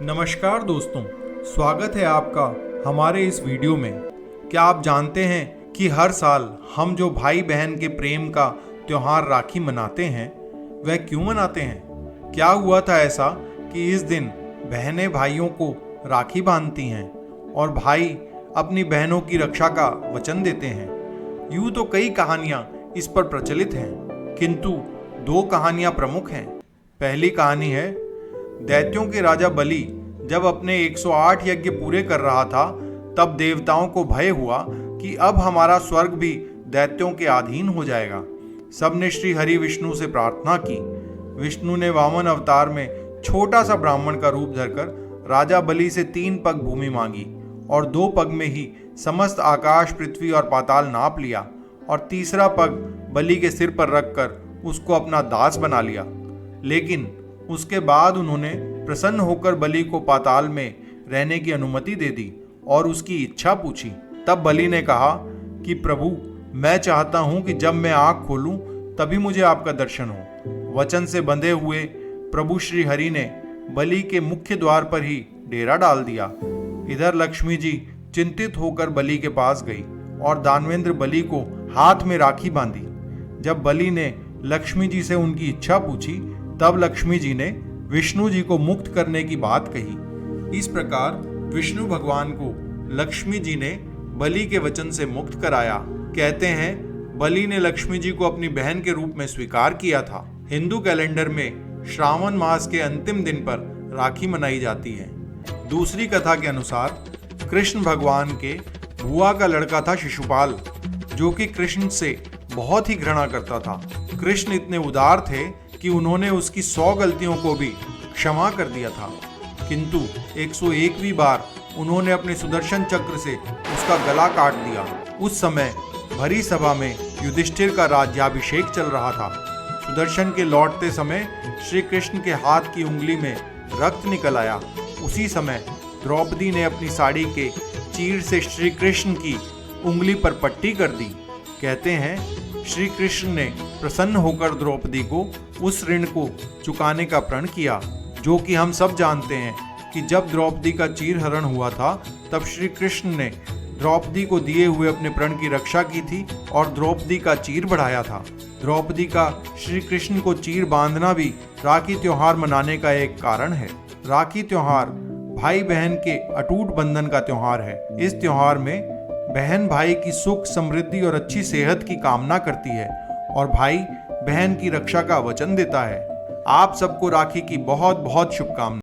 नमस्कार दोस्तों, स्वागत है आपका हमारे इस वीडियो में। क्या आप जानते हैं कि हर साल हम जो भाई बहन के प्रेम का त्योहार राखी मनाते हैं वह क्यों मनाते हैं? क्या हुआ था ऐसा कि इस दिन बहनें भाइयों को राखी बांधती हैं और भाई अपनी बहनों की रक्षा का वचन देते हैं। यूँ तो कई कहानियाँ इस पर प्रचलित हैं, किंतु दो कहानियाँ प्रमुख हैं। पहली कहानी है दैत्यों के राजा बलि जब अपने 108 यज्ञ पूरे कर रहा था, तब देवताओं को भय हुआ कि अब हमारा स्वर्ग भी दैत्यों के अधीन हो जाएगा। सबने श्री हरि विष्णु से प्रार्थना की। विष्णु ने वामन अवतार में छोटा सा ब्राह्मण का रूप धरकर राजा बलि से 3 पग भूमि मांगी और 2 पग में ही समस्त आकाश, पृथ्वी और पाताल नाप लिया और तीसरा पग बलि के सिर पर रखकर उसको अपना दास बना लिया। लेकिन उसके बाद उन्होंने प्रसन्न होकर बलि को पाताल में रहने की अनुमति दे दी और उसकी इच्छा पूछी। तब बलि ने कहा कि प्रभु, मैं चाहता हूं कि जब मैं आंख खोलूं तभी मुझे आपका दर्शन हो। वचन से बंधे हुए प्रभु श्री हरि ने बलि के मुख्य द्वार पर ही डेरा डाल दिया। इधर लक्ष्मी जी चिंतित होकर बलि के पास गई और दानवेंद्र बलि को हाथ में राखी बांधी। जब बलि ने लक्ष्मी जी से उनकी इच्छा पूछी, तब लक्ष्मी जी ने विष्णु जी को मुक्त करने की बात कही। इस प्रकार विष्णु भगवान को लक्ष्मी जी ने बलि के वचन से मुक्त कराया। कहते हैं बलि ने लक्ष्मी जी को अपनी बहन के रूप में स्वीकार किया था। हिंदू कैलेंडर में श्रावण मास के अंतिम दिन पर राखी मनाई जाती है। दूसरी कथा के अनुसार कृष्ण भगवान के बुआ का लड़का था शिशुपाल, जो कि कृष्ण से बहुत ही घृणा करता था। कृष्ण इतने उदार थे कि उन्होंने उसकी 100 गलतियों को भी क्षमा कर दिया था, किंतु 101वीं बार उन्होंने अपने सुदर्शन चक्र से उसका गला काट दिया। उस समय भरी सभा में युधिष्ठिर का राज्याभिषेक चल रहा था। सुदर्शन के लौटते समय श्री कृष्ण के हाथ की उंगली में रक्त निकल आया। उसी समय द्रौपदी ने अपनी साड़ी के चीर से श्री कृष्ण की उंगली पर पट्टी कर दी। कहते हैं श्री कृष्ण ने प्रसन्न होकर द्रौपदी को उस ऋण को चुकाने का प्रण किया, जो कि हम सब जानते हैं कि जब द्रौपदी का चीरहरण हुआ था तब श्री कृष्ण ने द्रौपदी को दिए हुए अपने प्रण की रक्षा की थी और द्रौपदी का चीर बढ़ाया था। द्रौपदी का श्री कृष्ण को चीर बांधना भी राखी त्योहार मनाने का एक कारण है। राखी त्योहार भाई बहन के अटूट बंधन का त्योहार है। इस त्योहार में बहन भाई की सुख, समृद्धि और अच्छी सेहत की कामना करती है और भाई बहन की रक्षा का वचन देता है। आप सबको राखी की बहुत बहुत शुभकामनाएं।